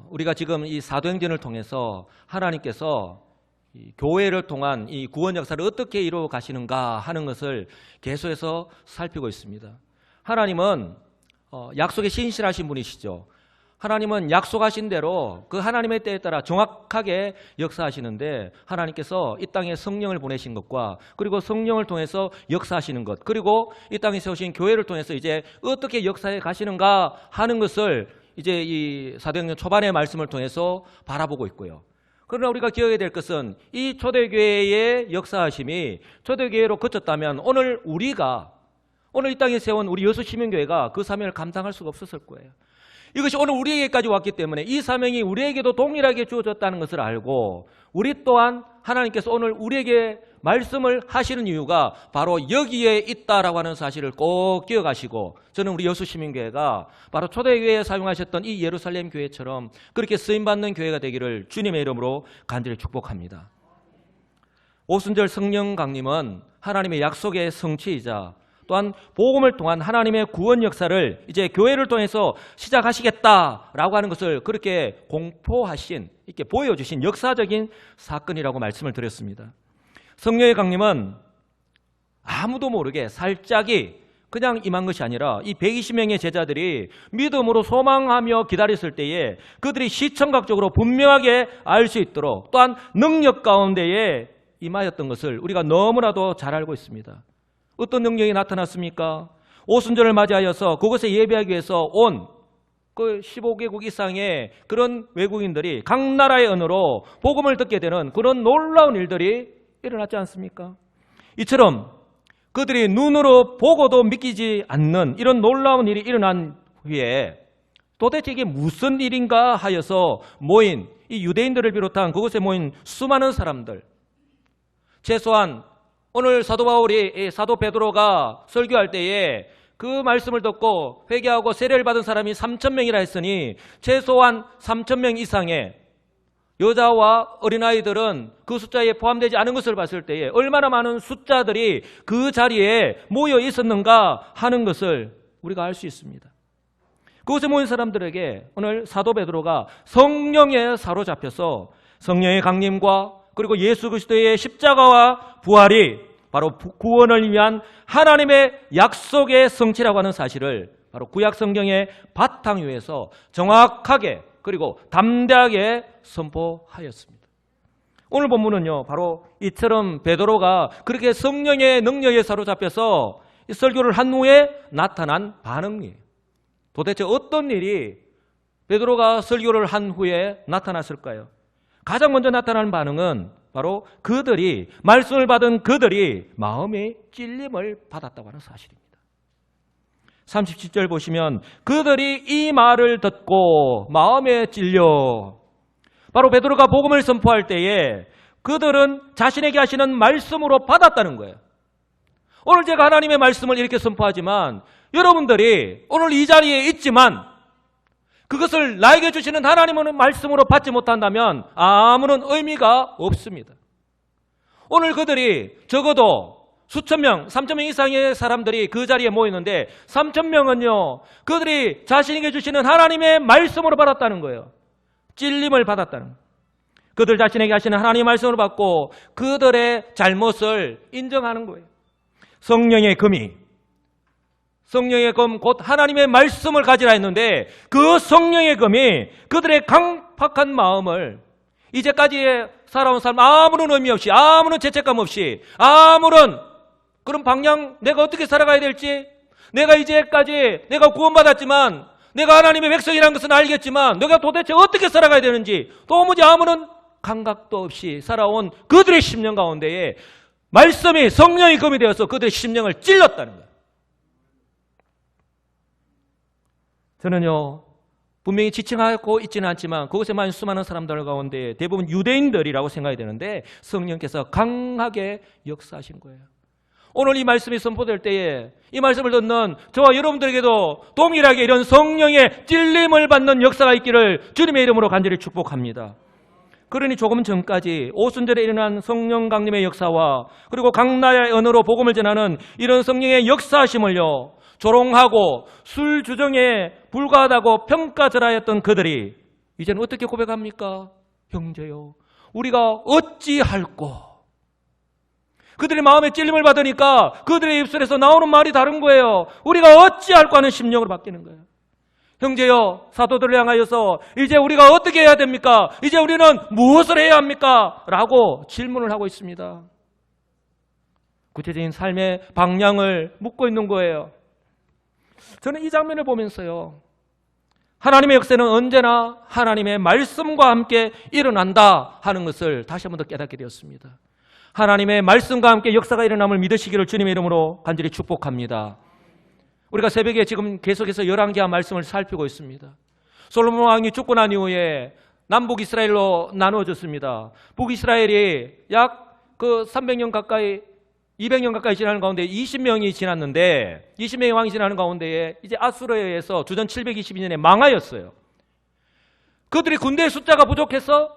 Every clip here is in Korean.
우리가 지금 이 사도행전을 통해서 하나님께서 이 교회를 통한 이 구원 역사를 어떻게 이루어 가시는가 하는 것을 계속해서 살피고 있습니다. 하나님은 약속에 신실하신 분이시죠. 하나님은 약속하신 대로 그 하나님의 때에 따라 정확하게 역사하시는데, 하나님께서 이 땅에 성령을 보내신 것과 그리고 성령을 통해서 역사하시는 것, 그리고 이 땅에 세우신 교회를 통해서 이제 어떻게 역사해 가시는가 하는 것을 이제 이 사도행전 초반의 말씀을 통해서 바라보고 있고요. 그러나 우리가 기억해야 될 것은 이 초대교회의 역사하심이 초대교회로 그쳤다면 오늘 이 땅에 세운 우리 여수시민교회가 그 사명을 감당할 수가 없었을 거예요. 이것이 오늘 우리에게까지 왔기 때문에 이 사명이 우리에게도 동일하게 주어졌다는 것을 알고, 우리 또한 하나님께서 오늘 우리에게 말씀을 하시는 이유가 바로 여기에 있다라고 하는 사실을 꼭 기억하시고, 저는 우리 여수시민교회가 바로 초대교회에 사용하셨던 이 예루살렘 교회처럼 그렇게 쓰임받는 교회가 되기를 주님의 이름으로 간절히 축복합니다. 오순절 성령 강림은 하나님의 약속의 성취이자 또한 복음을 통한 하나님의 구원 역사를 이제 교회를 통해서 시작하시겠다라고 하는 것을 그렇게 공포하신, 이렇게 보여주신 역사적인 사건이라고 말씀을 드렸습니다. 성령의 강림은 아무도 모르게 살짝이 그냥 임한 것이 아니라 이 120명의 제자들이 믿음으로 소망하며 기다렸을 때에 그들이 시청각적으로 분명하게 알 수 있도록 또한 능력 가운데에 임하였던 것을 우리가 너무나도 잘 알고 있습니다. 어떤 능력이 나타났습니까? 오순절을 맞이하여서 그곳에 예배하기 위해서 온 그 15개국 이상의 그런 외국인들이 각 나라의 언어로 복음을 듣게 되는 그런 놀라운 일들이 일어났지 않습니까? 이처럼 그들이 눈으로 보고도 믿기지 않는 이런 놀라운 일이 일어난 후에 도대체 이게 무슨 일인가 하여서 모인 이 유대인들을 비롯한 그곳에 모인 수많은 사람들, 최소한 오늘 사도 바울이, 사도 베드로가 설교할 때에 그 말씀을 듣고 회개하고 세례를 받은 사람이 3,000명이라 했으니 최소한 3,000명 이상의 여자와 어린아이들은 그 숫자에 포함되지 않은 것을 봤을 때에 얼마나 많은 숫자들이 그 자리에 모여 있었는가 하는 것을 우리가 알 수 있습니다. 그곳에 모인 사람들에게 오늘 사도 베드로가 성령에 사로잡혀서 성령의 강림과 그리고 예수 그리스도의 십자가와 부활이 바로 구원을 위한 하나님의 약속의 성취라고 하는 사실을 바로 구약 성경의 바탕 위에서 정확하게 그리고 담대하게 선포하였습니다. 오늘 본문은요, 바로 이처럼 베드로가 그렇게 성령의 능력에 사로잡혀서 설교를 한 후에 나타난 반응이에요. 도대체 어떤 일이 베드로가 설교를 한 후에 나타났을까요? 가장 먼저 나타나는 반응은 바로 그들이, 말씀을 받은 그들이 마음의 찔림을 받았다고 하는 사실입니다. 37절 보시면 그들이 이 말을 듣고 마음에 찔려, 바로 베드로가 복음을 선포할 때에 그들은 자신에게 하시는 말씀으로 받았다는 거예요. 오늘 제가 하나님의 말씀을 이렇게 선포하지만 여러분들이 오늘 이 자리에 있지만 그것을 나에게 주시는 하나님의 말씀으로 받지 못한다면 아무런 의미가 없습니다. 오늘 그들이 적어도 수천 명, 3,000명 이상의 사람들이 그 자리에 모이는데 3,000명은요, 그들이 자신에게 주시는 하나님의 말씀으로 받았다는 거예요. 찔림을 받았다는 거예요. 그들 자신에게 하시는 하나님의 말씀으로 받고 그들의 잘못을 인정하는 거예요. 성령의 금이, 성령의 금 곧 하나님의 말씀을 가지라 했는데 그 성령의 금이 그들의 강팍한 마음을, 이제까지 살아온 삶 아무런 의미 없이, 아무런 죄책감 없이, 아무런 그런 방향, 내가 어떻게 살아가야 될지, 내가 이제까지 내가 구원받았지만 내가 하나님의 백성이라는 것은 알겠지만 내가 도대체 어떻게 살아가야 되는지 도무지 아무런 감각도 없이 살아온 그들의 심령 가운데에 말씀이, 성령이 금이 되어서 그들의 심령을 찔렀다는 거예요. 저는요, 분명히 지칭하고 있지는 않지만 그곳에 많은 수많은 사람들 가운데 대부분 유대인들이라고 생각이 되는데 성령께서 강하게 역사하신 거예요. 오늘 이 말씀이 선포될 때에 이 말씀을 듣는 저와 여러분들에게도 동일하게 이런 성령의 찔림을 받는 역사가 있기를 주님의 이름으로 간절히 축복합니다. 그러니 조금 전까지 오순절에 일어난 성령 강림의 역사와 그리고 각 나라의 언어로 복음을 전하는 이런 성령의 역사하심을요, 조롱하고 술 주정에 불과하다고 평가절하였던 그들이 이제는 어떻게 고백합니까? 형제요, 우리가 어찌할꼬? 그들의 마음에 찔림을 받으니까 그들의 입술에서 나오는 말이 다른 거예요. 우리가 어찌할꼬 하는 심령으로 바뀌는 거예요. 형제여, 사도들을 향하여서 이제 우리가 어떻게 해야 됩니까? 이제 우리는 무엇을 해야 합니까? 라고 질문을 하고 있습니다. 구체적인 삶의 방향을 묻고 있는 거예요. 저는 이 장면을 보면서요, 하나님의 역사는 언제나 하나님의 말씀과 함께 일어난다 하는 것을 다시 한 번 더 깨닫게 되었습니다. 하나님의 말씀과 함께 역사가 일어남을 믿으시기를 주님의 이름으로 간절히 축복합니다. 우리가 새벽에 지금 계속해서 열왕기하 말씀을 살피고 있습니다. 솔로몬 왕이 죽고 난 이후에 남북 이스라엘로 나누어졌습니다. 북이스라엘이 약 300년 가까이 200년 가까이 지나는 가운데 20명이 지났는데 20명의 왕이 지나는 가운데에 이제 아수르에 의해서 주전 722년에 망하였어요. 그들이 군대의 숫자가 부족해서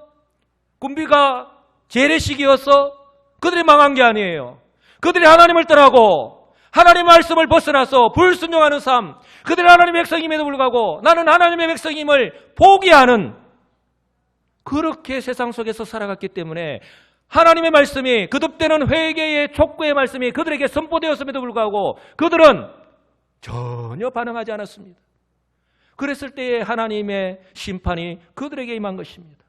군비가 재래식이어서 그들이 망한 게 아니에요. 그들이 하나님을 떠나고 하나님의 말씀을 벗어나서 불순종하는 삶, 그들이 하나님의 백성임에도 불구하고 나는 하나님의 백성임을 포기하는, 그렇게 세상 속에서 살아갔기 때문에 하나님의 말씀이, 거듭되는 회개의 촉구의 말씀이 그들에게 선포되었음에도 불구하고 그들은 전혀 반응하지 않았습니다. 그랬을 때에 하나님의 심판이 그들에게 임한 것입니다.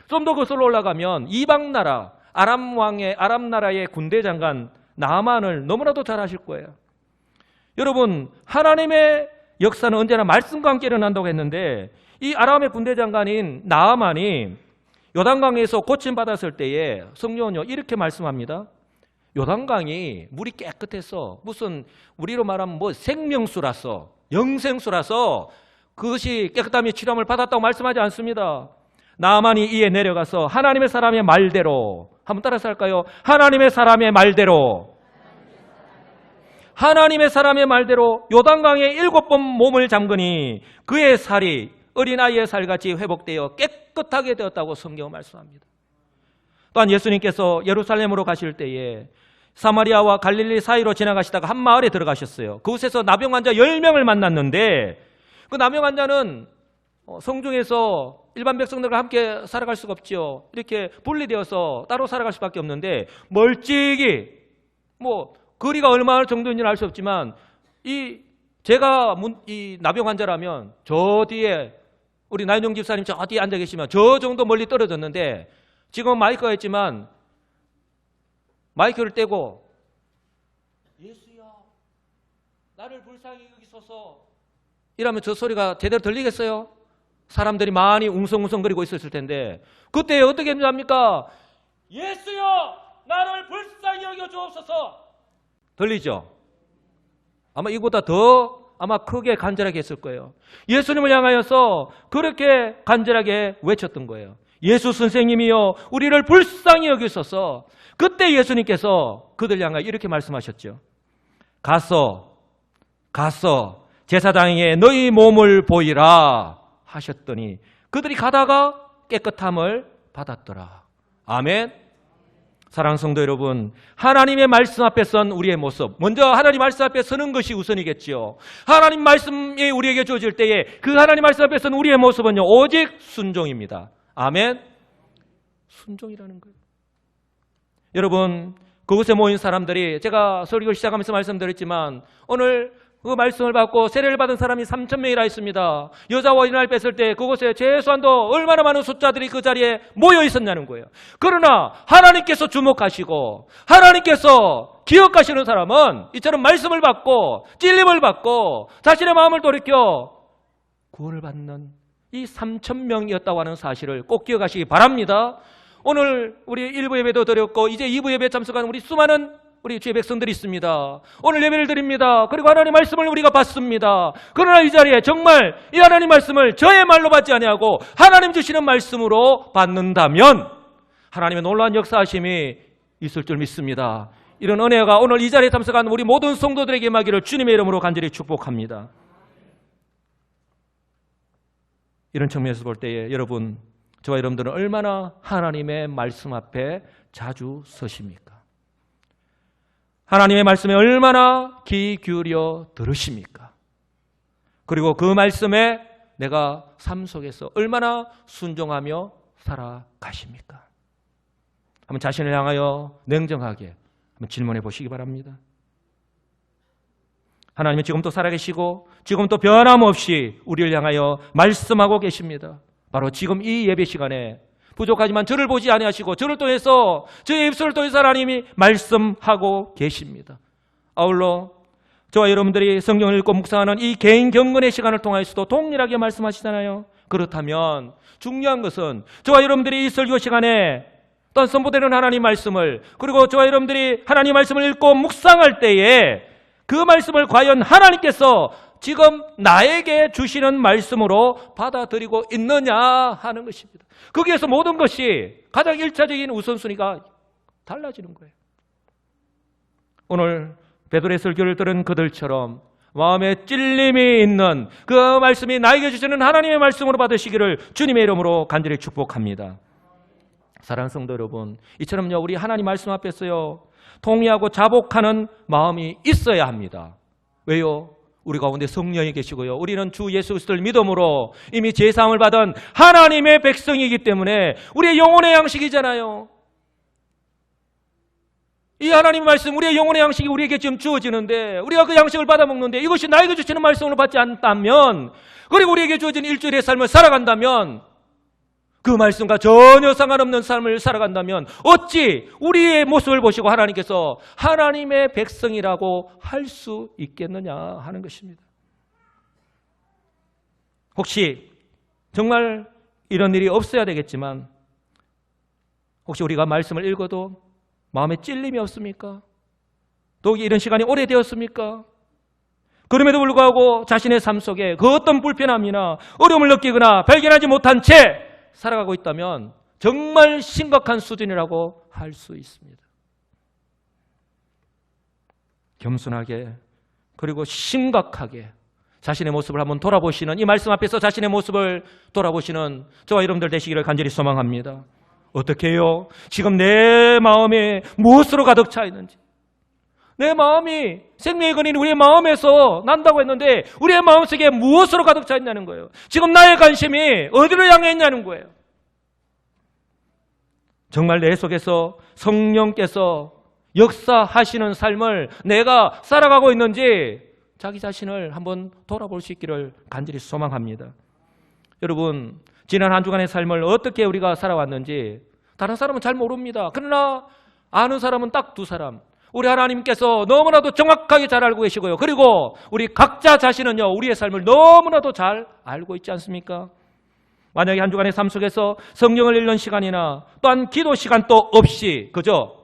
좀 더 거슬러 올라가면 이방 나라, 아람 나라의 군대 장관 나아만을 너무나도 잘 아실 거예요. 여러분, 하나님의 역사는 언제나 말씀과 함께 일어난다고 했는데 이 아람의 군대 장관인 나아만이 요단강에서 고침받았을 때에 성령은요 이렇게 말씀합니다. 요단강이 물이 깨끗해서 무슨 우리로 말하면 생명수라서, 영생수라서 그것이 깨끗함이 치료함을 받았다고 말씀하지 않습니다. 나아만이 이에 내려가서 하나님의 사람의 말대로, 한번 따라서 할까요? 하나님의 사람의 말대로, 하나님의 사람의 말대로 요단강에 7번 몸을 잠그니 그의 살이 어린아이의 살같이 회복되어 깨끗하게 되었다고 성경은 말씀합니다. 또한 예수님께서 예루살렘으로 가실 때에 사마리아와 갈릴리 사이로 지나가시다가 한 마을에 들어가셨어요. 그곳에서 나병 환자 10명을 만났는데 그 나병 환자는 성중에서 일반 백성들과 함께 살아갈 수가 없죠. 이렇게 분리되어서 따로 살아갈 수밖에 없는데 멀찍이 거리가 얼마나 정도인지는 알 수 없지만 제가 이 나병 환자라면 저 뒤에 우리 나윤정 집사님 저 뒤에 앉아 계시면 저 정도 멀리 떨어졌는데 지금 마이크가 있지만 마이크를 떼고 예수야 나를 불쌍히 여기소서 이러면 저 소리가 제대로 들리겠어요? 사람들이 많이 웅성웅성거리고 있었을 텐데 그때 어떻게 합니까? 예수여 나를 불쌍히 여겨 주옵소서. 들리죠? 아마 이보다 더 크게 간절하게 했을 거예요. 예수님을 향하여서 그렇게 간절하게 외쳤던 거예요. 예수 선생님이여 우리를 불쌍히 여기소서. 그때 예수님께서 그들 향하여 이렇게 말씀하셨죠. 가서 제사장에게 너희 몸을 보이라 하셨더니 그들이 가다가 깨끗함을 받았더라. 아멘. 사랑하는 성도 여러분, 하나님의 말씀 앞에 선 우리의 모습, 먼저 하나님 말씀 앞에 서는 것이 우선이겠지요. 하나님 말씀이 우리에게 주어질 때에 그 하나님 말씀 앞에 선 우리의 모습은요 오직 순종입니다. 아멘. 순종이라는 거예요. 여러분, 그곳에 모인 사람들이, 제가 설교 시작하면서 말씀드렸지만 오늘 그 말씀을 받고 세례를 받은 사람이 3,000명이라 했습니다. 여자와 어린아이를 뺐을 때 그곳에 최소한도 얼마나 많은 숫자들이 그 자리에 모여 있었냐는 거예요. 그러나 하나님께서 주목하시고 하나님께서 기억하시는 사람은 이처럼 말씀을 받고 찔림을 받고 자신의 마음을 돌이켜 구원을 받는 이 3,000명이었다고 하는 사실을 꼭 기억하시기 바랍니다. 오늘 우리 1부 예배도 드렸고 이제 2부 예배에 참석한 우리 수많은 우리 주의 백성들이 있습니다. 오늘 예배를 드립니다. 그리고 하나님 말씀을 우리가 받습니다. 그러나 이 자리에 정말 이 하나님 말씀을 저의 말로 받지 아니하고 하나님 주시는 말씀으로 받는다면 하나님의 놀라운 역사하심이 있을 줄 믿습니다. 이런 은혜가 오늘 이 자리에 참석한 우리 모든 성도들에게 임하기를 주님의 이름으로 간절히 축복합니다. 이런 측면에서 볼 때에 여러분, 저와 여러분들은 얼마나 하나님의 말씀 앞에 자주 서십니까? 하나님의 말씀에 얼마나 귀 기울여 들으십니까? 그리고 그 말씀에 내가 삶 속에서 얼마나 순종하며 살아가십니까? 한번 자신을 향하여 냉정하게 한번 질문해 보시기 바랍니다. 하나님은 지금도 살아계시고 지금도 변함없이 우리를 향하여 말씀하고 계십니다. 바로 지금 이 예배 시간에 부족하지만 저를 보지 아니하시고 저를 통해서 저의 입술을 통해서 하나님이 말씀하고 계십니다. 아울러 저와 여러분들이 성경을 읽고 묵상하는 이 개인 경건의 시간을 통해서도 동일하게 말씀하시잖아요. 그렇다면 중요한 것은 저와 여러분들이 이 설교 시간에 또한 선포되는 하나님 말씀을, 그리고 저와 여러분들이 하나님 말씀을 읽고 묵상할 때에 그 말씀을 과연 하나님께서 지금 나에게 주시는 말씀으로 받아들이고 있느냐 하는 것입니다. 거기에서 모든 것이 가장 1차적인 우선순위가 달라지는 거예요. 오늘 베드로의 설교를 들은 그들처럼 마음에 찔림이 있는 그 말씀이 나에게 주시는 하나님의 말씀으로 받으시기를 주님의 이름으로 간절히 축복합니다. 사랑하는 성도 여러분, 이처럼요 우리 하나님 말씀 앞에서요 통회하고 자복하는 마음이 있어야 합니다. 왜요? 우리 가운데 성령이 계시고요, 우리는 주 예수 그리스도를 믿음으로 이미 제사함을 받은 하나님의 백성이기 때문에 우리의 영혼의 양식이잖아요. 이 하나님의 말씀, 우리의 영혼의 양식이 우리에게 지금 주어지는데 우리가 그 양식을 받아 먹는데 이것이 나에게 주시는 말씀으로 받지 않다면, 그리고 우리에게 주어진 일주일의 삶을 살아간다면, 그 말씀과 전혀 상관없는 삶을 살아간다면 어찌 우리의 모습을 보시고 하나님께서 하나님의 백성이라고 할 수 있겠느냐 하는 것입니다. 혹시 정말 이런 일이 없어야 되겠지만 혹시 우리가 말씀을 읽어도 마음에 찔림이 없습니까? 또 이런 시간이 오래되었습니까? 그럼에도 불구하고 자신의 삶 속에 그 어떤 불편함이나 어려움을 느끼거나 발견하지 못한 채 살아가고 있다면 정말 심각한 수준이라고 할 수 있습니다. 겸손하게 그리고 심각하게 자신의 모습을 한번 돌아보시는, 이 말씀 앞에서 자신의 모습을 돌아보시는 저와 여러분들 되시기를 간절히 소망합니다. 어떻게 해요? 지금 내 마음에 무엇으로 가득 차 있는지, 내 마음이 생명의 근원이 우리의 마음에서 난다고 했는데 우리의 마음속에 무엇으로 가득 차 있냐는 거예요. 지금 나의 관심이 어디로 향해 있냐는 거예요. 정말 내 속에서 성령께서 역사하시는 삶을 내가 살아가고 있는지 자기 자신을 한번 돌아볼 수 있기를 간절히 소망합니다. 여러분, 지난 한 주간의 삶을 어떻게 우리가 살아왔는지 다른 사람은 잘 모릅니다. 그러나 아는 사람은 딱 두 사람, 우리 하나님께서 너무나도 정확하게 잘 알고 계시고요, 그리고 우리 각자 자신은요 우리의 삶을 너무나도 잘 알고 있지 않습니까? 만약에 한 주간의 삶 속에서 성경을 읽는 시간이나 또한 기도 시간도 없이 그저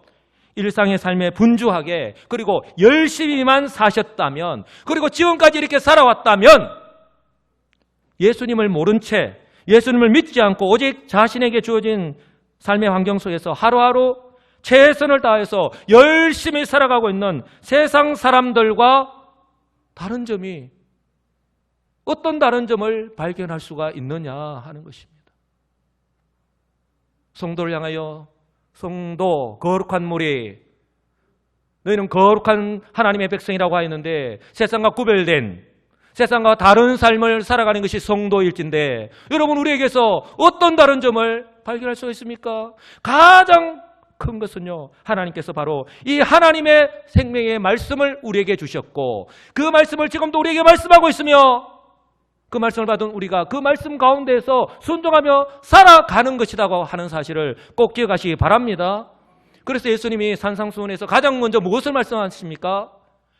일상의 삶에 분주하게 그리고 열심히만 사셨다면, 그리고 지금까지 이렇게 살아왔다면 예수님을 모른 채, 예수님을 믿지 않고 오직 자신에게 주어진 삶의 환경 속에서 하루하루 최선을 다해서 열심히 살아가고 있는 세상 사람들과 다른 점이, 어떤 다른 점을 발견할 수가 있느냐 하는 것입니다. 성도를 향하여 성도, 거룩한 무리, 너희는 거룩한 하나님의 백성이라고 하였는데 세상과 구별된, 세상과 다른 삶을 살아가는 것이 성도일진데 여러분, 우리에게서 어떤 다른 점을 발견할 수가 있습니까? 가장 큰 것은요, 하나님께서 바로 이 하나님의 생명의 말씀을 우리에게 주셨고 그 말씀을 지금도 우리에게 말씀하고 있으며 그 말씀을 받은 우리가 그 말씀 가운데에서 순종하며 살아가는 것이라고 하는 사실을 꼭 기억하시기 바랍니다. 그래서 예수님이 산상수훈에서 가장 먼저 무엇을 말씀하십니까?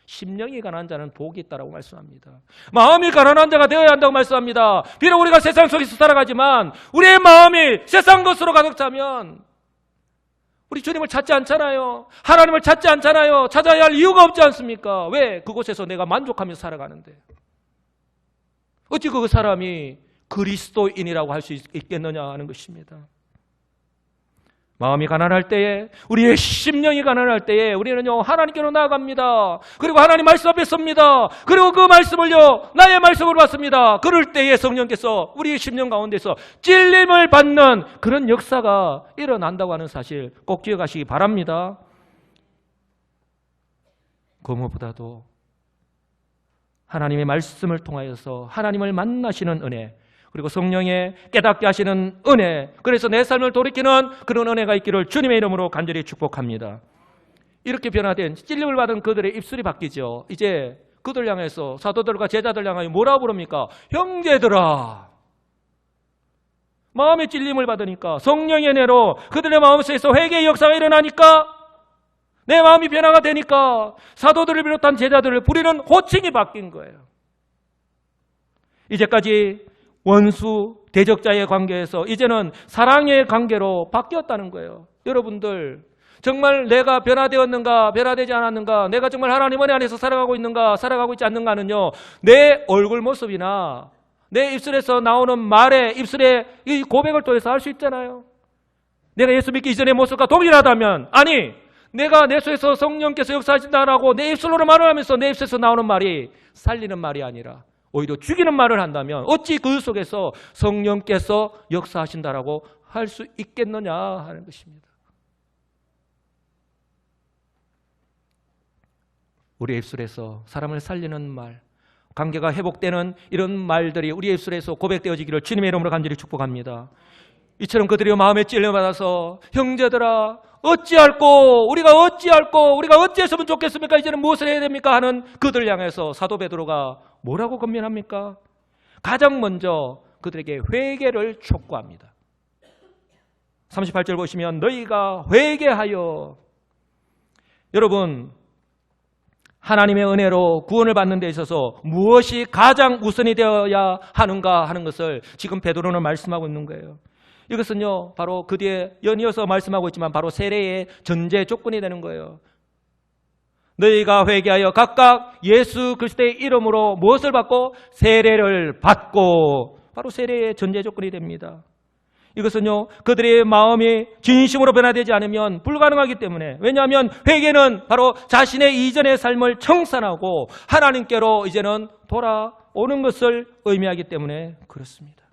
심령이 가난한 자는 복이 있다라고 말씀합니다. 마음이 가난한 자가 되어야 한다고 말씀합니다. 비록 우리가 세상 속에서 살아가지만 우리의 마음이 세상 것으로 가득 차면 우리 주님을 찾지 않잖아요. 하나님을 찾지 않잖아요. 찾아야 할 이유가 없지 않습니까? 왜? 그곳에서 내가 만족하며 살아가는데 어찌 그 사람이 그리스도인이라고 할 수 있겠느냐 하는 것입니다. 마음이 가난할 때에, 우리의 심령이 가난할 때에 우리는요 하나님께로 나아갑니다. 그리고 하나님 말씀 앞에 섭니다. 그리고 그 말씀을요 나의 말씀으로 받습니다. 그럴 때에 성령께서 우리의 심령 가운데서 찔림을 받는 그런 역사가 일어난다고 하는 사실 꼭 기억하시기 바랍니다. 그 무엇보다도 하나님의 말씀을 통하여서 하나님을 만나시는 은혜, 그리고 성령의 깨닫게 하시는 은혜, 그래서 내 삶을 돌이키는 그런 은혜가 있기를 주님의 이름으로 간절히 축복합니다. 이렇게 변화된 찔림을 받은 그들의 입술이 바뀌죠. 이제 그들 향해서 사도들과 제자들 향하여 뭐라고 부릅니까? 형제들아. 마음의 찔림을 받으니까 성령의 은혜로 그들의 마음속에서 회개의 역사가 일어나니까 내 마음이 변화가 되니까 사도들을 비롯한 제자들을 부리는 호칭이 바뀐 거예요. 이제까지 원수, 대적자의 관계에서 이제는 사랑의 관계로 바뀌었다는 거예요. 여러분들 정말 내가 변화되었는가, 변화되지 않았는가, 내가 정말 하나님 은혜 안에서 살아가고 있는가, 살아가고 있지 않는가는요, 내 얼굴 모습이나 내 입술에서 나오는 말에, 입술의 이 고백을 통해서 알 수 있잖아요. 내가 예수 믿기 이전의 모습과 동일하다면, 아니 내가 내 속에서 성령께서 역사하신다라고 내 입술로 말을 하면서 내 입술에서 나오는 말이 살리는 말이 아니라 오히려 죽이는 말을 한다면 어찌 그 속에서 성령께서 역사하신다라고 할 수 있겠느냐 하는 것입니다. 우리의 입술에서 사람을 살리는 말, 관계가 회복되는 이런 말들이 우리의 입술에서 고백되어지기를 주님의 이름으로 간절히 축복합니다. 이처럼 그들이 마음에 찔려받아서 형제들아 어찌할꼬, 우리가 어찌했으면 좋겠습니까? 이제는 무엇을 해야 됩니까? 하는 그들 향해서 사도 베드로가 뭐라고 권면합니까? 가장 먼저 그들에게 회개를 촉구합니다. 38절 보시면 너희가 회개하여. 여러분, 하나님의 은혜로 구원을 받는 데 있어서 무엇이 가장 우선이 되어야 하는가 하는 것을 지금 베드로는 말씀하고 있는 거예요. 이것은요, 바로 그 뒤에 연이어서 말씀하고 있지만 바로 세례의 전제 조건이 되는 거예요. 너희가 회개하여 각각 예수 그리스도의 이름으로 무엇을 받고? 세례를 받고. 바로 세례의 전제 조건이 됩니다. 이것은요, 그들의 마음이 진심으로 변화되지 않으면 불가능하기 때문에, 왜냐하면 회개는 바로 자신의 이전의 삶을 청산하고 하나님께로 이제는 돌아오는 것을 의미하기 때문에 그렇습니다.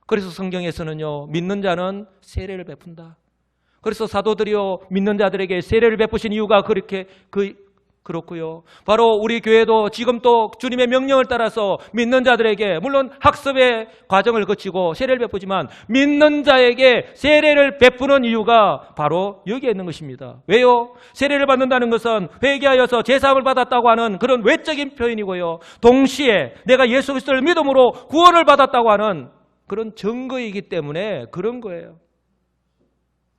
그래서 성경에서는요, 믿는 자는 세례를 베푼다. 그래서 사도들이요, 믿는 자들에게 세례를 베푸신 이유가 그렇고요. 바로 우리 교회도 지금 또 주님의 명령을 따라서 믿는 자들에게 물론 학습의 과정을 거치고 세례를 베푸지만 믿는 자에게 세례를 베푸는 이유가 바로 여기에 있는 것입니다. 왜요? 세례를 받는다는 것은 회개하여서 제사함을 받았다고 하는 그런 외적인 표현이고요. 동시에 내가 예수 그리스도를 믿음으로 구원을 받았다고 하는 그런 증거이기 때문에 그런 거예요.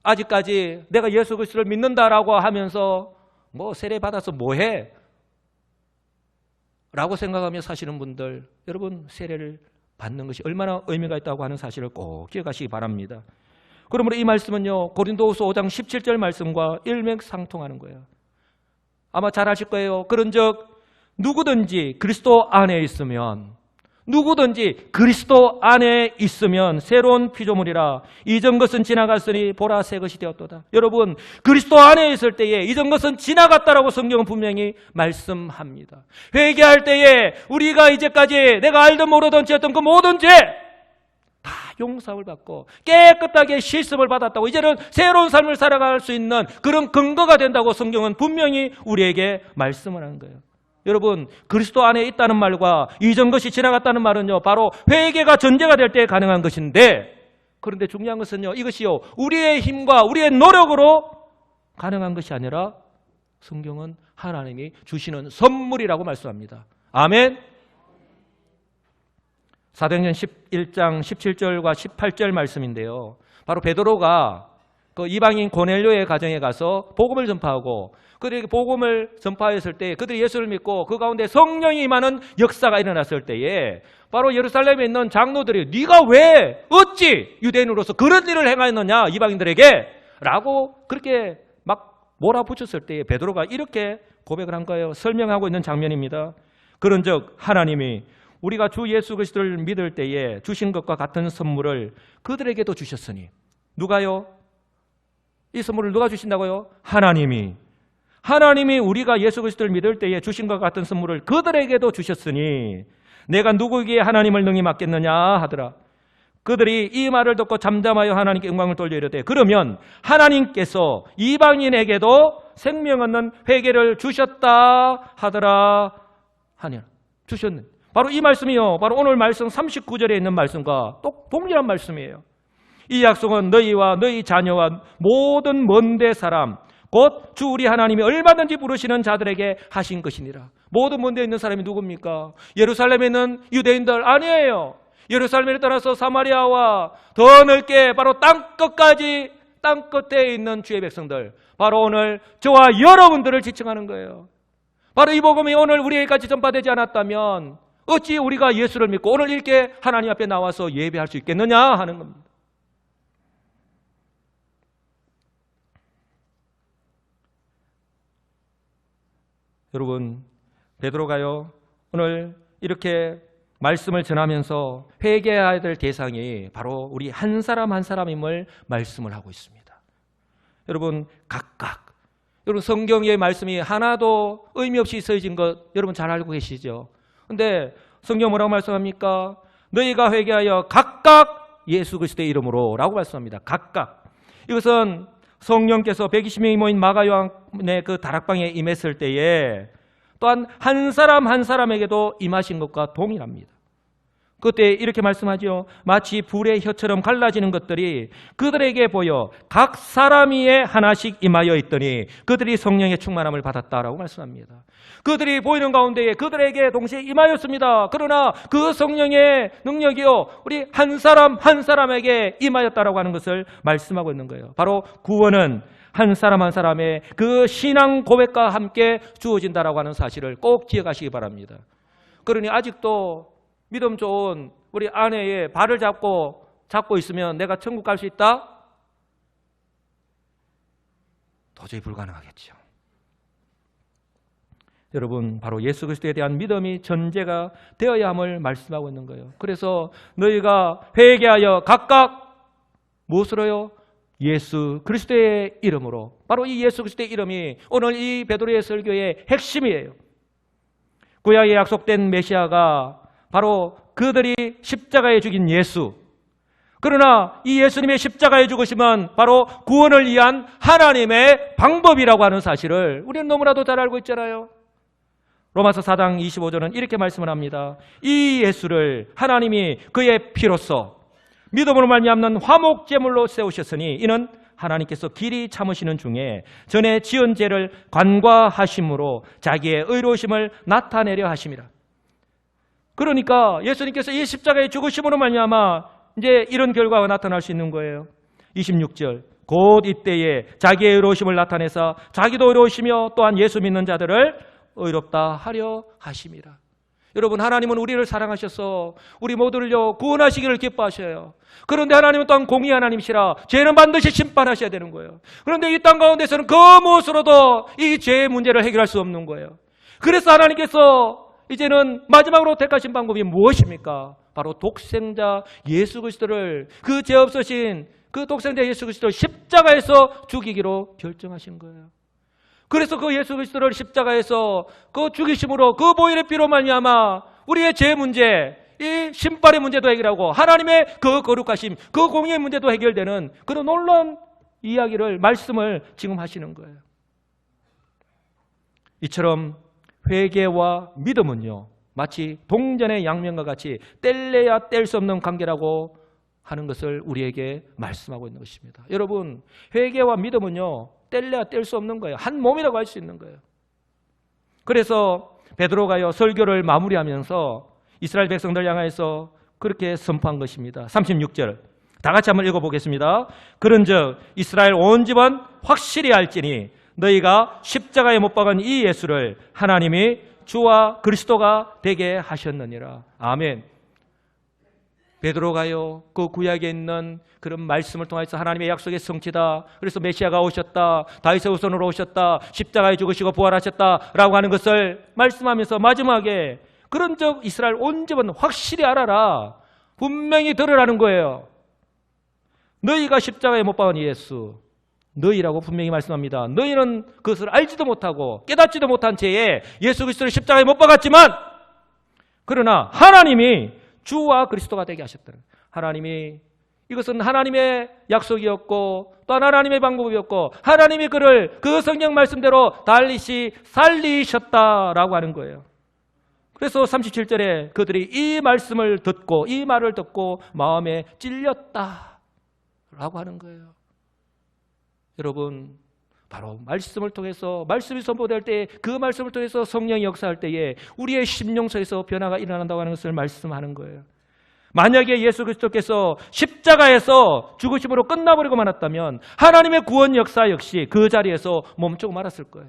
아직까지 내가 예수 그리스도를 믿는다라고 하면서 뭐 세례 받아서 뭐해? 라고 생각하며 사시는 분들, 여러분 세례를 받는 것이 얼마나 의미가 있다고 하는 사실을 꼭 기억하시기 바랍니다. 그러므로 이 말씀은요, 고린도후서 5장 17절 말씀과 일맥상통하는 거예요. 아마 잘 아실 거예요. 그런즉 누구든지 그리스도 안에 있으면 새로운 피조물이라. 이전 것은 지나갔으니 보라 새 것이 되었도다. 여러분, 그리스도 안에 있을 때에 이전 것은 지나갔다라고 성경은 분명히 말씀합니다. 회개할 때에 우리가 이제까지 내가 알든 모르든 지었던 그 모든 죄 다 용서를 받고 깨끗하게 실습을 받았다고, 이제는 새로운 삶을 살아갈 수 있는 그런 근거가 된다고 성경은 분명히 우리에게 말씀을 하는 거예요. 여러분, 그리스도 안에 있다는 말과 이전 것이 지나갔다는 말은요, 바로 회개가 전제가 될 때 가능한 것인데, 그런데 중요한 것은요, 이것이요, 우리의 힘과 우리의 노력으로 가능한 것이 아니라 성경은 하나님이 주시는 선물이라고 말씀합니다. 아멘. 사도행전 11장 17절과 18절 말씀인데요, 바로 베드로가 그 이방인 고넬료의 가정에 가서 복음을 전파하고, 그들에게 복음을 전파했을 때 그들이 예수를 믿고 그 가운데 성령이 임하는 역사가 일어났을 때에 바로 예루살렘에 있는 장로들이 네가 왜 어찌 유대인으로서 그런 일을 행하였느냐 이방인들에게 라고 그렇게 막 몰아붙였을 때에 베드로가 이렇게 고백을 한 거예요. 설명하고 있는 장면입니다. 그런즉 하나님이 우리가 주 예수 그리스도를 믿을 때에 주신 것과 같은 선물을 그들에게도 주셨으니. 누가요? 이 선물을 누가 주신다고요? 하나님이 우리가 예수 그리스도를 믿을 때에 주신 것 같은 선물을 그들에게도 주셨으니 내가 누구에게 하나님을 능히 맡겠느냐 하더라. 그들이 이 말을 듣고 잠잠하여 하나님께 영광을 돌려 이르되 그러면 하나님께서 이방인에게도 생명 얻는 회개를 주셨다 하더라 하냐. 주셨는 바로 이 말씀이요, 바로 오늘 말씀 39절에 있는 말씀과 동일한 말씀이에요. 이 약속은 너희와 너희 자녀와 모든 먼데 사람 곧 주 우리 하나님이 얼마든지 부르시는 자들에게 하신 것이니라. 모든 먼데 있는 사람이 누굽니까? 예루살렘에 있는 유대인들 아니에요. 예루살렘을 떠나서 사마리아와 더 넓게 바로 땅끝까지, 땅끝에 있는 주의 백성들, 바로 오늘 저와 여러분들을 지칭하는 거예요. 바로 이 복음이 오늘 우리에게까지 전파되지 않았다면 어찌 우리가 예수를 믿고 오늘 이렇게 하나님 앞에 나와서 예배할 수 있겠느냐 하는 겁니다. 여러분, 베드로가요 오늘 이렇게 말씀을 전하면서 회개해야 될 대상이 바로 우리 한 사람 한 사람임을 말씀을 하고 있습니다. 여러분, 각각 여러분 성경의 말씀이 하나도 의미 없이 써진 것 여러분 잘 알고 계시죠? 근데 성경 뭐라고 말씀합니까? 너희가 회개하여 각각 예수 그리스도의 이름으로 라고 말씀합니다. 각각. 이것은 성령께서 120명이 모인 마가 요한의 그 다락방에 임했을 때에 또한 한 사람 한 사람에게도 임하신 것과 동일합니다. 그때 이렇게 말씀하죠. 마치 불의 혀처럼 갈라지는 것들이 그들에게 보여 각 사람 위에 하나씩 임하여 있더니 그들이 성령의 충만함을 받았다라고 말씀합니다. 그들이 보이는 가운데에 그들에게 동시에 임하였습니다. 그러나 그 성령의 능력이요 우리 한 사람 한 사람에게 임하였다라고 하는 것을 말씀하고 있는 거예요. 바로 구원은 한 사람 한 사람의 그 신앙 고백과 함께 주어진다라고 하는 사실을 꼭 기억하시기 바랍니다. 그러니 아직도 믿음 좋은 우리 아내의 발을 잡고 있으면 내가 천국 갈 수 있다? 도저히 불가능하겠죠. 여러분, 바로 예수 그리스도에 대한 믿음이 전제가 되어야 함을 말씀하고 있는 거예요. 그래서 너희가 회개하여 각각 무엇으로요? 예수 그리스도의 이름으로. 바로 이 예수 그리스도의 이름이 오늘 이 베드로의 설교의 핵심이에요. 구약에 약속된 메시아가 바로 그들이 십자가에 죽인 예수. 그러나 이 예수님의 십자가에 죽으심은 바로 구원을 위한 하나님의 방법이라고 하는 사실을 우리는 너무나도 잘 알고 있잖아요. 로마서 4장 25절은 이렇게 말씀을 합니다. 이 예수를 하나님이 그의 피로써 믿음으로 말미암는 화목제물로 세우셨으니 이는 하나님께서 길이 참으시는 중에 전에 지은 죄를 간과하심으로 자기의 의로우심을 나타내려 하심이라. 그러니까 예수님께서 이 십자가의 죽으심으로 말미암아 이제 이런 결과가 나타날 수 있는 거예요. 26절 곧 이때에 자기의 의로우심을 나타내사 자기도 의로우시며 또한 예수 믿는 자들을 의롭다 하려 하심이라. 여러분, 하나님은 우리를 사랑하셔서 우리 모두를요 구원하시기를 기뻐하셔요. 그런데 하나님은 또한 공의 하나님이시라 죄는 반드시 심판하셔야 되는 거예요. 그런데 이 땅 가운데서는 그 무엇으로도 이 죄의 문제를 해결할 수 없는 거예요. 그래서 하나님께서 이제는 마지막으로 택하신 방법이 무엇입니까? 바로 독생자 예수 그리스도를, 그 죄 없으신 그 독생자 예수 그리스도를 십자가에서 죽이기로 결정하신 거예요. 그래서 그 예수 그리스도를 십자가에서 그 죽이심으로 그 보혈의 피로 말미암아 우리의 죄 문제, 이 심판의 문제도 해결하고 하나님의 그 거룩하심, 그 공의의 문제도 해결되는 그런 놀라운 이야기를, 말씀을 지금 하시는 거예요. 이처럼 회개와 믿음은요 마치 동전의 양면과 같이 뗄래야 뗄 수 없는 관계라고 하는 것을 우리에게 말씀하고 있는 것입니다. 여러분, 회개와 믿음은요 뗄래야 뗄 수 없는 거예요. 한 몸이라고 할 수 있는 거예요. 그래서 베드로가요 설교를 마무리하면서 이스라엘 백성들 향하여서 그렇게 선포한 것입니다. 36절 다 같이 한번 읽어보겠습니다. 그런즉 이스라엘 온 집은 확실히 알지니 너희가 십자가에 못 박은 이 예수를 하나님이 주와 그리스도가 되게 하셨느니라. 아멘. 베드로가요 그 구약에 있는 그런 말씀을 통해서 하나님의 약속의 성취다, 그래서 메시아가 오셨다, 다윗의 후손으로 오셨다, 십자가에 죽으시고 부활하셨다라고 하는 것을 말씀하면서 마지막에 그런즉 이스라엘 온 집은 확실히 알아라, 분명히 들으라는 거예요. 너희가 십자가에 못 박은 예수, 너희라고 분명히 말씀합니다. 너희는 그것을 알지도 못하고 깨닫지도 못한 채에 예수 그리스도를 십자가에 못 박았지만 그러나 하나님이 주와 그리스도가 되게 하셨다. 하나님이, 이것은 하나님의 약속이었고 또한 하나님의 방법이었고 하나님이 그를 그 성경 말씀대로 달리시 살리셨다라고 하는 거예요. 그래서 37절에 그들이 이 말씀을 듣고 이 말을 듣고 마음에 찔렸다 라고 하는 거예요. 여러분, 바로 말씀을 통해서, 말씀이 선포될 때 그 말씀을 통해서 성령이 역사할 때에 우리의 심령속에서 변화가 일어난다고 하는 것을 말씀하는 거예요. 만약에 예수 그리스도께서 십자가에서 죽으심으로 끝나버리고 말았다면 하나님의 구원 역사 역시 그 자리에서 멈추고 말았을 거예요.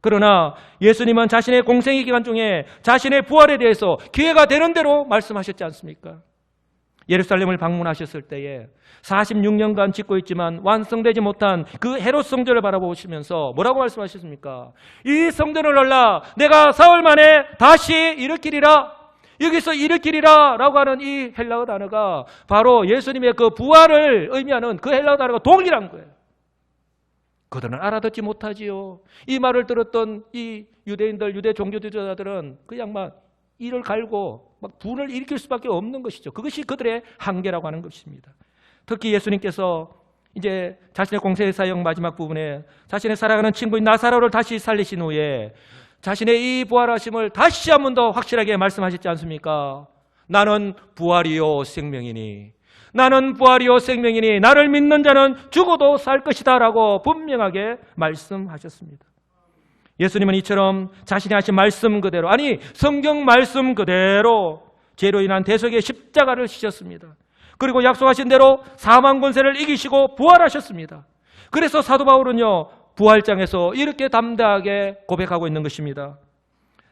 그러나 예수님은 자신의 공생의 기간 중에 자신의 부활에 대해서 기회가 되는 대로 말씀하셨지 않습니까? 예루살렘을 방문하셨을 때에 46년간 짓고 있지만 완성되지 못한 그 헤롯 성전을 바라보시면서 뭐라고 말씀하셨습니까? 이 성전을 올라 내가 사흘 만에 다시 일으키리라. 여기서 일으키리라 라고 하는 이 헬라어 단어가 바로 예수님의 그 부활을 의미하는 그 헬라어 단어가 동일한 거예요. 그들은 알아듣지 못하지요. 이 말을 들었던 이 유대인들, 유대 종교 지도자들은 그냥 막 이를 갈고 막 분을 일으킬 수밖에 없는 것이죠. 그것이 그들의 한계라고 하는 것입니다. 특히 예수님께서 이제 자신의 공생의 사역 마지막 부분에 자신의 사랑하는 친구인 나사로를 다시 살리신 후에 자신의 이 부활하심을 다시 한 번 더 확실하게 말씀하셨지 않습니까? 나는 부활이요 생명이니, 나는 부활이요 생명이니 나를 믿는 자는 죽어도 살 것이다 라고 분명하게 말씀하셨습니다. 예수님은 이처럼 자신이 하신 말씀 그대로, 아니 성경 말씀 그대로 죄로 인한 대속의 십자가를 지셨습니다. 그리고 약속하신 대로 사망 권세를 이기시고 부활하셨습니다. 그래서 사도 바울은요, 부활장에서 이렇게 담대하게 고백하고 있는 것입니다.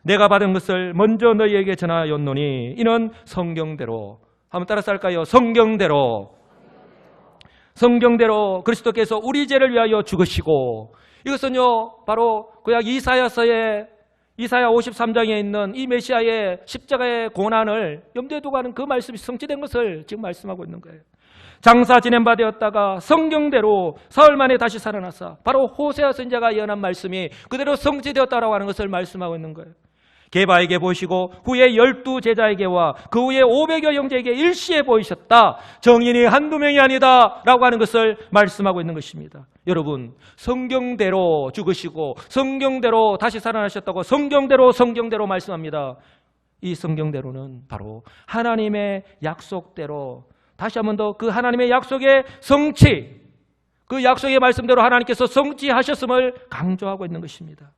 내가 받은 것을 먼저 너희에게 전하였노니 이는 성경대로, 한번 따라서 할까요? 성경대로 그리스도께서 우리 죄를 위하여 죽으시고, 이것은요 바로 구약 이사야서의 이사야 53장에 있는 이 메시아의 십자가의 고난을 염두에 두고 하는 그 말씀이 성취된 것을 지금 말씀하고 있는 거예요. 장사 지낸 바 되었다가 성경대로 사흘 만에 다시 살아나사, 바로 호세아 선지자가 예언한 말씀이 그대로 성취되었다라고 하는 것을 말씀하고 있는 거예요. 게바에게 보이시고 후에 12제자에게와 그 후에 500여 형제에게 일시에 보이셨다. 정인이 한두 명이 아니다 라고 하는 것을 말씀하고 있는 것입니다. 여러분, 성경대로 죽으시고 성경대로 다시 살아나셨다고 성경대로 말씀합니다. 이 성경대로는 바로 하나님의 약속대로, 다시 한 번 더 그 하나님의 약속의 성취, 그 약속의 말씀대로 하나님께서 성취하셨음을 강조하고 있는 것입니다.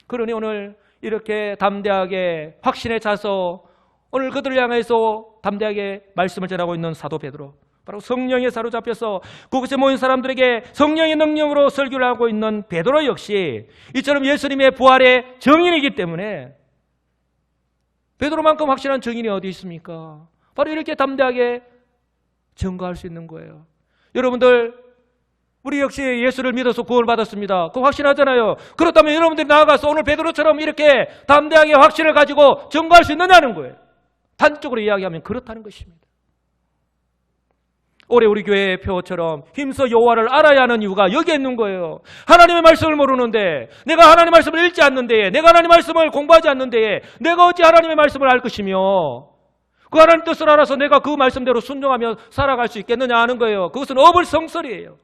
그러니 오늘 이렇게 담대하게 확신에 차서 오늘 그들을 향해서 담대하게 말씀을 전하고 있는 사도 베드로, 바로 성령에 사로잡혀서 그곳에 모인 사람들에게 성령의 능력으로 설교를 하고 있는 베드로 역시 이처럼 예수님의 부활의 증인이기 때문에, 베드로만큼 확실한 증인이 어디 있습니까? 바로 이렇게 담대하게 증거할 수 있는 거예요. 여러분들, 우리 역시 예수를 믿어서 구원을 받았습니다. 그거 확신하잖아요. 그렇다면 여러분들이 나아가서 오늘 베드로처럼 이렇게 담대하게 확신을 가지고 증거할 수 있느냐는 거예요. 단적으로 이야기하면 그렇다는 것입니다. 올해 우리 교회의 표처럼 힘써 여호와를 알아야 하는 이유가 여기에 있는 거예요. 하나님의 말씀을 모르는데, 내가 하나님의 말씀을 읽지 않는데, 내가 하나님의 말씀을 공부하지 않는데 내가 어찌 하나님의 말씀을 알 것이며 그 하나님 뜻을 알아서 내가 그 말씀대로 순종하며 살아갈 수 있겠느냐 하는 거예요. 그것은 어불성설이에요.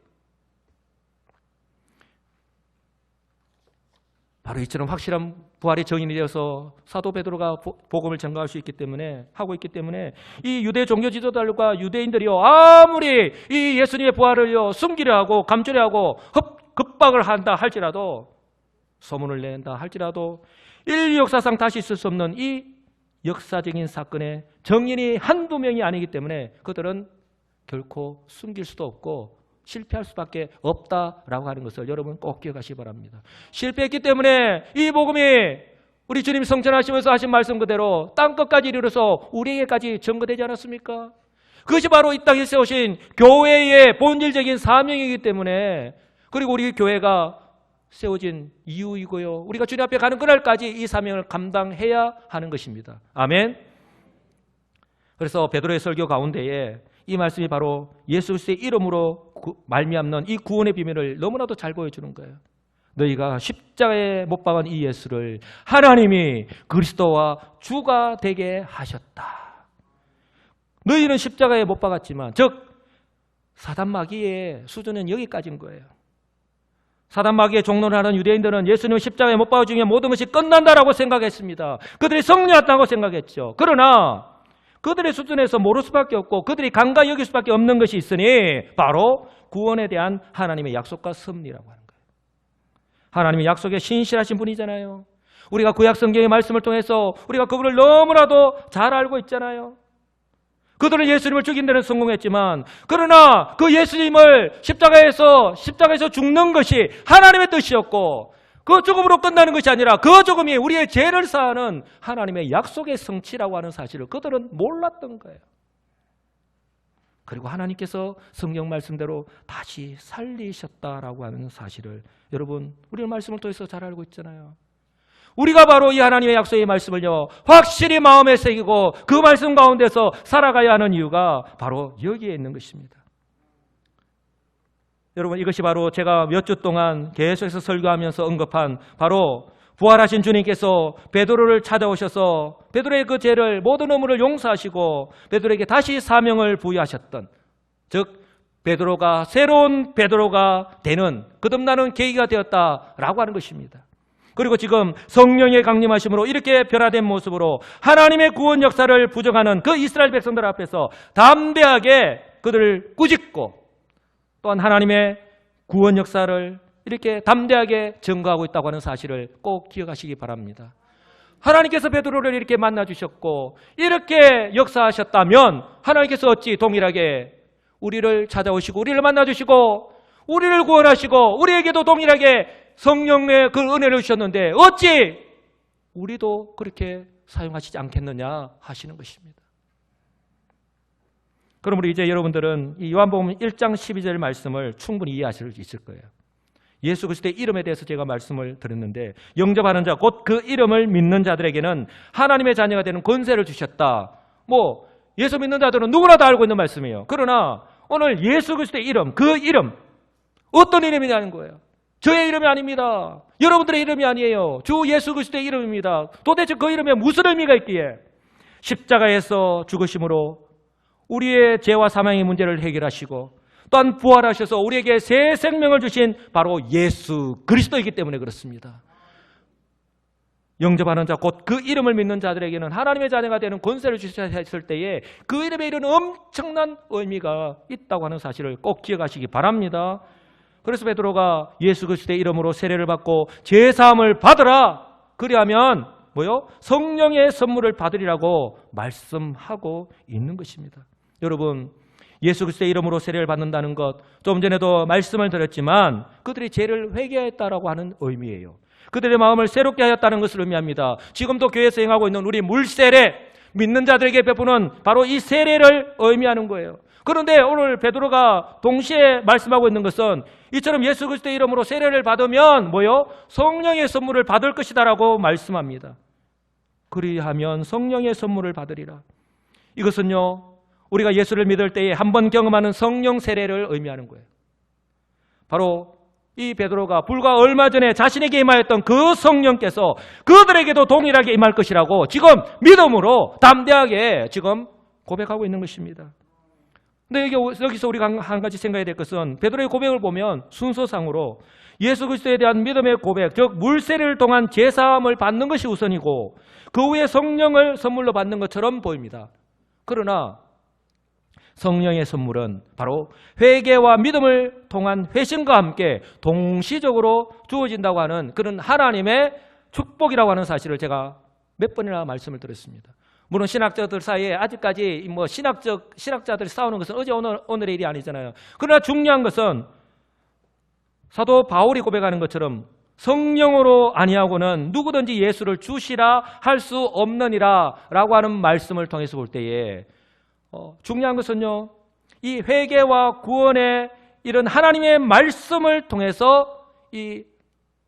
바로 이처럼 확실한 부활의 증인이 되어서 사도 베드로가 복음을 전가할 수 있기 때문에, 하고 있기 때문에 이 유대 종교 지도자들과 유대인들이요, 아무리 이 예수님의 부활을요 숨기려 하고 감추려 하고 급박을 한다 할지라도, 소문을 낸다 할지라도 인류 역사상 다시 있을 수 없는 이 역사적인 사건의 증인이 한두 명이 아니기 때문에 그들은 결코 숨길 수도 없고 실패할 수밖에 없다라고 하는 것을 여러분 꼭 기억하시기 바랍니다. 실패했기 때문에 이 복음이 우리 주님 성천하시면서 하신 말씀 그대로 땅끝까지 이르러서 우리에게까지 전거되지 않았습니까? 그것이 바로 이 땅에 세우신 교회의 본질적인 사명이기 때문에, 그리고 우리 교회가 세워진 이유이고요, 우리가 주님 앞에 가는 그날까지 이 사명을 감당해야 하는 것입니다. 아멘. 그래서 베드로의 설교 가운데에 이 말씀이 바로 예수 그리스도의 이름으로 말미암는 이 구원의 비밀을 너무나도 잘 보여주는 거예요. 너희가 십자가에 못 박은 이 예수를 하나님이 그리스도와 주가 되게 하셨다. 너희는 십자가에 못 박았지만, 즉 사단 마귀의 수준은 여기까지인 거예요. 사단 마귀의 종로를 하는 유대인들은 예수님 십자가에 못 박아 죽이면 모든 것이 끝난다라고 생각했습니다. 그들이 승리했다고 생각했죠. 그러나 그들의 수준에서 모를 수밖에 없고 그들이 간과히 여길 수밖에 없는 것이 있으니 바로 구원에 대한 하나님의 약속과 섭리라고 하는 거예요. 하나님의 약속에 신실하신 분이잖아요. 우리가 구약 성경의 말씀을 통해서 우리가 그분을 너무나도 잘 알고 있잖아요. 그들은 예수님을 죽인 데는 성공했지만 그러나 그 예수님을 십자가에서 죽는 것이 하나님의 뜻이었고 그 죽음으로 끝나는 것이 아니라 그 죽음이 우리의 죄를 사하는 하나님의 약속의 성취라고 하는 사실을 그들은 몰랐던 거예요. 그리고 하나님께서 성경 말씀대로 다시 살리셨다라고 하는 사실을 여러분 우리의 말씀을 통해서 잘 알고 있잖아요. 우리가 바로 이 하나님의 약속의 말씀을요 확실히 마음에 새기고 그 말씀 가운데서 살아가야 하는 이유가 바로 여기에 있는 것입니다. 여러분 이것이 바로 제가 몇 주 동안 계속해서 설교하면서 언급한 바로 부활하신 주님께서 베드로를 찾아오셔서 베드로의 그 죄를 모든 의무를 용서하시고 베드로에게 다시 사명을 부여하셨던 즉 베드로가 새로운 베드로가 되는 거듭나는 계기가 되었다라고 하는 것입니다. 그리고 지금 성령의 강림하심으로 이렇게 변화된 모습으로 하나님의 구원 역사를 부정하는 그 이스라엘 백성들 앞에서 담대하게 그들을 꾸짖고 또한 하나님의 구원 역사를 이렇게 담대하게 증거하고 있다고 하는 사실을 꼭 기억하시기 바랍니다. 하나님께서 베드로를 이렇게 만나주셨고 이렇게 역사하셨다면 하나님께서 어찌 동일하게 우리를 찾아오시고 우리를 만나주시고 우리를 구원하시고 우리에게도 동일하게 성령의 그 은혜를 주셨는데 어찌 우리도 그렇게 사용하시지 않겠느냐 하시는 것입니다. 그러므로 이제 여러분들은 이 요한복음 1장 12절 말씀을 충분히 이해하실 수 있을 거예요. 예수 그리스도의 이름에 대해서 제가 말씀을 드렸는데 영접하는 자 곧 그 이름을 믿는 자들에게는 하나님의 자녀가 되는 권세를 주셨다. 예수 믿는 자들은 누구나 다 알고 있는 말씀이에요. 그러나 오늘 예수 그리스도의 이름, 그 이름 어떤 이름이냐는 거예요. 저의 이름이 아닙니다. 여러분들의 이름이 아니에요. 주 예수 그리스도의 이름입니다. 도대체 그 이름에 무슨 의미가 있기에 십자가에서 죽으심으로 우리의 죄와 사망의 문제를 해결하시고 또한 부활하셔서 우리에게 새 생명을 주신 바로 예수 그리스도이기 때문에 그렇습니다. 영접하는 자 곧 그 이름을 믿는 자들에게는 하나님의 자녀가 되는 권세를 주셨을 때에 그 이름에 이르는 엄청난 의미가 있다고 하는 사실을 꼭 기억하시기 바랍니다. 그래서 베드로가 예수 그리스도의 이름으로 세례를 받고 제사함을 받으라. 그리하면 성령의 선물을 받으리라고 말씀하고 있는 것입니다. 여러분 예수 그리스도의 이름으로 세례를 받는다는 것 좀 전에도 말씀을 드렸지만 그들이 죄를 회개했다라고 하는 의미예요. 그들의 마음을 새롭게 하였다는 것을 의미합니다. 지금도 교회에서 행하고 있는 우리 물세례 믿는 자들에게 베푸는 바로 이 세례를 의미하는 거예요. 그런데 오늘 베드로가 동시에 말씀하고 있는 것은 이처럼 예수 그리스도의 이름으로 세례를 받으면 성령의 선물을 받을 것이다라고 말씀합니다. 그리하면 성령의 선물을 받으리라. 이것은요 우리가 예수를 믿을 때에 한 번 경험하는 성령 세례를 의미하는 거예요. 바로 이 베드로가 불과 얼마 전에 자신에게 임하였던 그 성령께서 그들에게도 동일하게 임할 것이라고 지금 믿음으로 담대하게 지금 고백하고 있는 것입니다. 근데 여기서 우리가 한 가지 생각해야 될 것은 베드로의 고백을 보면 순서상으로 예수 그리스도에 대한 믿음의 고백, 즉 물세례를 통한 제사함을 받는 것이 우선이고 그 후에 성령을 선물로 받는 것처럼 보입니다. 그러나 성령의 선물은 바로 회개와 믿음을 통한 회심과 함께 동시적으로 주어진다고 하는 그런 하나님의 축복이라고 하는 사실을 제가 몇 번이나 말씀을 드렸습니다. 물론 신학자들 사이에 아직까지 신학자들이 싸우는 것은 어제 오늘의 일이 아니잖아요. 그러나 중요한 것은 사도 바울이 고백하는 것처럼 성령으로 아니하고는 누구든지 예수를 주시라 할 수 없느니라 라고 하는 말씀을 통해서 볼 때에 중요한 것은요 이 회개와 구원의 이런 하나님의 말씀을 통해서 이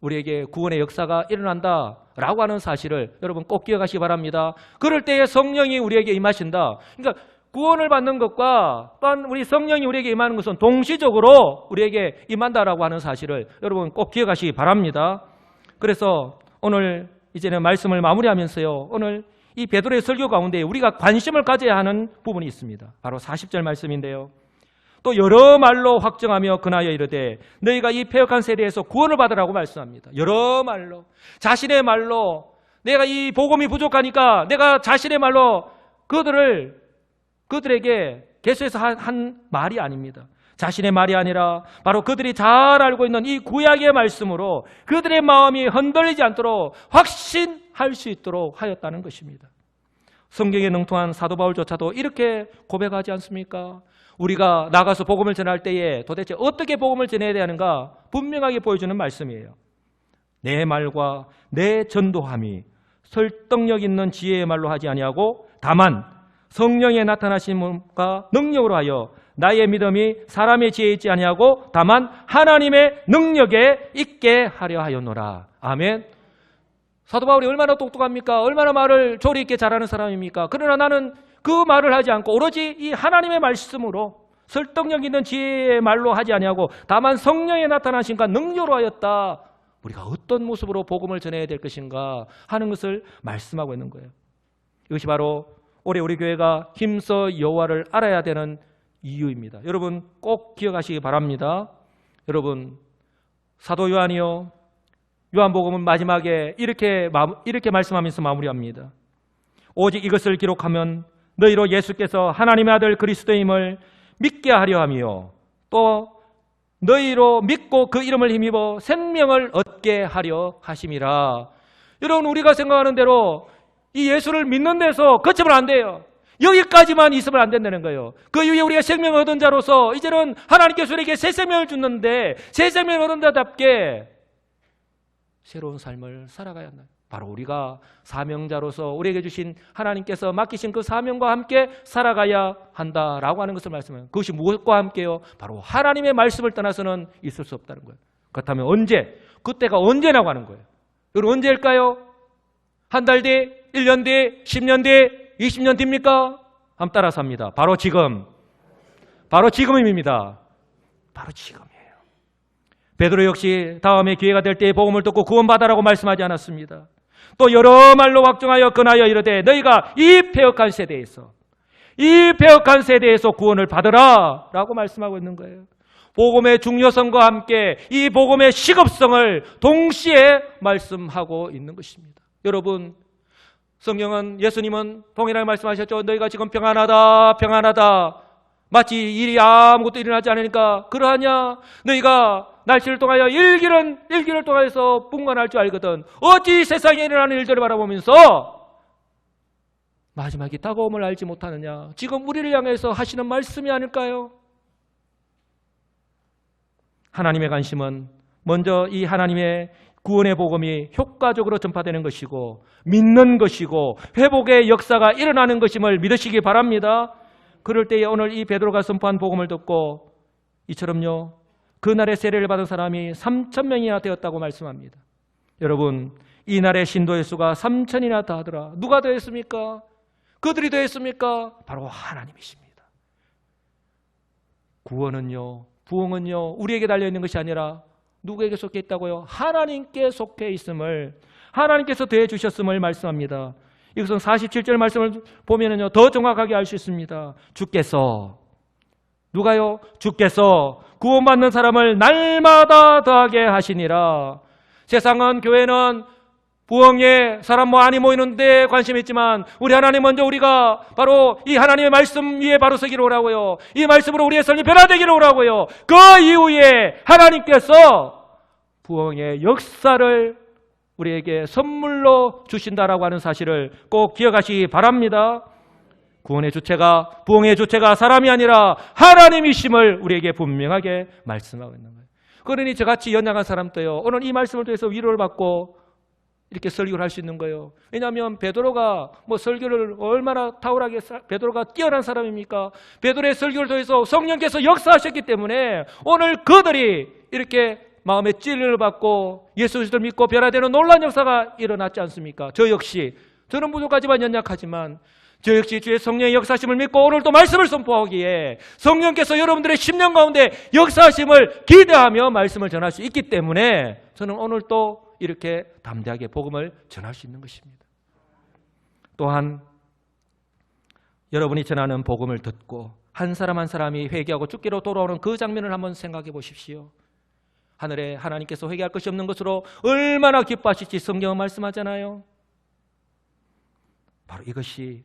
우리에게 구원의 역사가 일어난다라고 하는 사실을 여러분 꼭 기억하시기 바랍니다. 그럴 때에 성령이 우리에게 임하신다. 그러니까 구원을 받는 것과 또한 우리 성령이 우리에게 임하는 것은 동시적으로 우리에게 임한다라고 하는 사실을 여러분 꼭 기억하시기 바랍니다. 그래서 오늘 이제는 말씀을 마무리하면서요 오늘 이 베드로의 설교 가운데 우리가 관심을 가져야 하는 부분이 있습니다. 바로 40절 말씀인데요. 또 여러 말로 확정하며 근하여 이르되 너희가 이 패역한 세대에서 구원을 받으라고 말씀합니다. 여러 말로, 자신의 말로, 내가 이 복음이 부족하니까 내가 자신의 말로 그들에게 계속해서 한 말이 아닙니다. 자신의 말이 아니라 바로 그들이 잘 알고 있는 이 구약의 말씀으로 그들의 마음이 흔들리지 않도록 확신할 수 있도록 하였다는 것입니다. 성경에 능통한 사도 바울조차도 이렇게 고백하지 않습니까? 우리가 나가서 복음을 전할 때에 도대체 어떻게 복음을 전해야 되는가 분명하게 보여주는 말씀이에요. 내 말과 내 전도함이 설득력 있는 지혜의 말로 하지 아니하고 다만 성령의 나타나심과 능력으로 하여 나의 믿음이 사람의 지혜에 있지 아니하고 다만 하나님의 능력에 있게 하려 하였노라. 아멘. 사도 바울이 얼마나 똑똑합니까? 얼마나 말을 조리 있게 잘하는 사람입니까? 그러나 나는 그 말을 하지 않고 오로지 이 하나님의 말씀으로 설득력 있는 지혜의 말로 하지 아니하고 다만 성령의 나타나심과 능력으로 하였다. 우리가 어떤 모습으로 복음을 전해야 될 것인가 하는 것을 말씀하고 있는 거예요. 이것이 바로 올해 우리 교회가 힘써 여호와를 알아야 되는 이유입니다. 여러분 꼭 기억하시기 바랍니다. 여러분 사도 요한이요, 요한복음은 마지막에 이렇게 말씀하면서 마무리합니다. 오직 이것을 기록하면 너희로 예수께서 하나님의 아들 그리스도임을 믿게 하려 하며 또 너희로 믿고 그 이름을 힘입어 생명을 얻게 하려 하심이라. 여러분 우리가 생각하는 대로 이 예수를 믿는 데서 그치면 안 돼요. 여기까지만 있으면 안 된다는 거예요. 그 이후에 우리가 생명을 얻은 자로서 이제는 하나님께서 우리에게 새 생명을 주는데 새 생명을 얻은 자답게 새로운 삶을 살아가야 한다. 바로 우리가 사명자로서 우리에게 주신 하나님께서 맡기신 그 사명과 함께 살아가야 한다라고 하는 것을 말씀해요. 그것이 무엇과 함께요? 바로 하나님의 말씀을 떠나서는 있을 수 없다는 거예요. 그렇다면 언제? 그때가 언제라고 하는 거예요. 여러분 언제일까요? 한 달 뒤, 1년 뒤, 10년 뒤, 20년 뒤입니까? 한번 따라서 합니다. 바로 지금. 바로 지금입니다. 바로 지금이에요. 베드로 역시 다음에 기회가 될 때에 복음을 듣고 구원받아라고 말씀하지 않았습니다. 또 여러 말로 확정하여 근하여 이르되 너희가 이 패역한 세대에서 구원을 받으라 라고 말씀하고 있는 거예요. 복음의 중요성과 함께 이 복음의 시급성을 동시에 말씀하고 있는 것입니다. 여러분 성경은 예수님은 동일하게 말씀하셨죠. 너희가 지금 평안하다 평안하다 마치 일이 아무것도 일어나지 않으니까 그러하냐? 너희가 날씨를 통하여 일기를 통하여서 분간할 줄 알거든. 어찌 세상에 일어나는 일들을 바라보면서 마지막에 다가옴을 알지 못하느냐? 지금 우리를 향해서 하시는 말씀이 아닐까요? 하나님의 관심은 먼저 이 하나님의 구원의 복음이 효과적으로 전파되는 것이고 믿는 것이고 회복의 역사가 일어나는 것임을 믿으시기 바랍니다. 그럴 때에 오늘 이 베드로가 선포한 복음을 듣고 이처럼요 그날의 세례를 받은 사람이 3,000명이나 되었다고 말씀합니다. 여러분 이날의 신도의 수가 3,000이나 다하더라. 누가 더했습니까? 그들이 더했습니까? 바로 하나님이십니다. 구원은요 부흥은요 우리에게 달려있는 것이 아니라 누구에게 속해 있다고요? 하나님께 속해 있음을 하나님께서 더해 주셨음을 말씀합니다. 이것은 47절 말씀을 보면은요 더 정확하게 알 수 있습니다. 주께서 누가요? 주께서 구원받는 사람을 날마다 더하게 하시니라. 세상은 교회는 부흥에 사람 많이 모이는데 관심이 있지만 우리 하나님 먼저 우리가 바로 이 하나님의 말씀 위에 바로 서기를 오라고요. 이 말씀으로 우리의 삶이 변화되기를 오라고요. 그 이후에 하나님께서 부흥의 역사를 우리에게 선물로 주신다라고 하는 사실을 꼭 기억하시기 바랍니다. 구원의 주체가 부흥의 주체가 사람이 아니라 하나님이심을 우리에게 분명하게 말씀하고 있는 거예요. 그러니 저같이 연약한 사람도요 오늘 이 말씀을 통해서 위로를 받고 이렇게 설교를 할 수 있는 거예요. 왜냐하면 베드로가 설교를 얼마나 탁월하게 베드로가 뛰어난 사람입니까? 베드로의 설교를 통해서 성령께서 역사하셨기 때문에 오늘 그들이 이렇게 마음에 찔림을 받고 예수 그리스도를 믿고 변화되는 놀라운 역사가 일어났지 않습니까? 저 역시 저는 부족하지만 연약하지만 저 역시 주의 성령의 역사심을 믿고 오늘도 말씀을 선포하기에 성령께서 여러분들의 심령 가운데 역사심을 기대하며 말씀을 전할 수 있기 때문에 저는 오늘 또 이렇게 담대하게 복음을 전할 수 있는 것입니다. 또한 여러분이 전하는 복음을 듣고 한 사람 한 사람이 회개하고 죽기로 돌아오는 그 장면을 한번 생각해 보십시오. 하늘에 하나님께서 회개할 것이 없는 것으로 얼마나 기뻐하실지 성경은 말씀하잖아요. 바로 이것이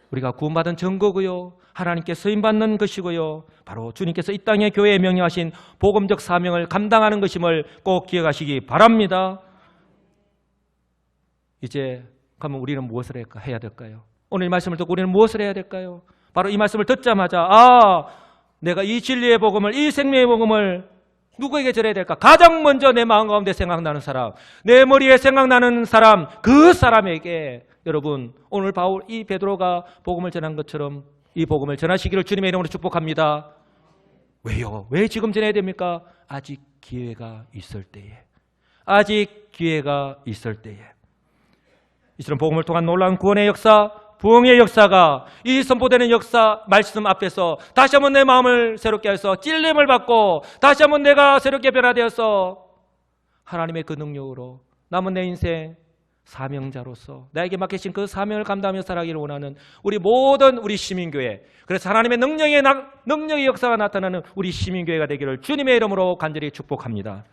우리가 구원받은 증거고요, 하나님께 쓰임받는 것이고요, 바로 주님께서 이 땅에 교회에 명령하신 복음적 사명을 감당하는 것임을 꼭 기억하시기 바랍니다. 이제 그러면 우리는 무엇을 해야 될까요? 오늘 이 말씀을 듣고 우리는 무엇을 해야 될까요? 바로 이 말씀을 듣자마자 내가 이 진리의 복음을, 이 생명의 복음을 누구에게 전해야 될까? 가장 먼저 내 마음 가운데 생각나는 사람, 내 머리에 생각나는 사람, 그 사람에게 여러분, 오늘 이 베드로가 복음을 전한 것처럼 이 복음을 전하시기를 주님의 이름으로 축복합니다. 왜요? 왜 지금 전해야 됩니까? 아직 기회가 있을 때에. 아직 기회가 있을 때에. 이처럼 복음을 통한 놀라운 구원의 역사, 부흥의 역사가 이 선포되는 역사 말씀 앞에서 다시 한번 내 마음을 새롭게 해서 찔림을 받고 다시 한번 내가 새롭게 변화되어서 하나님의 그 능력으로 남은 내 인생 사명자로서 나에게 맡기신 그 사명을 감당하며 살아가기를 원하는 우리 모든 우리 시민교회, 그래서 하나님의 능력의 역사가 나타나는 우리 시민교회가 되기를 주님의 이름으로 간절히 축복합니다.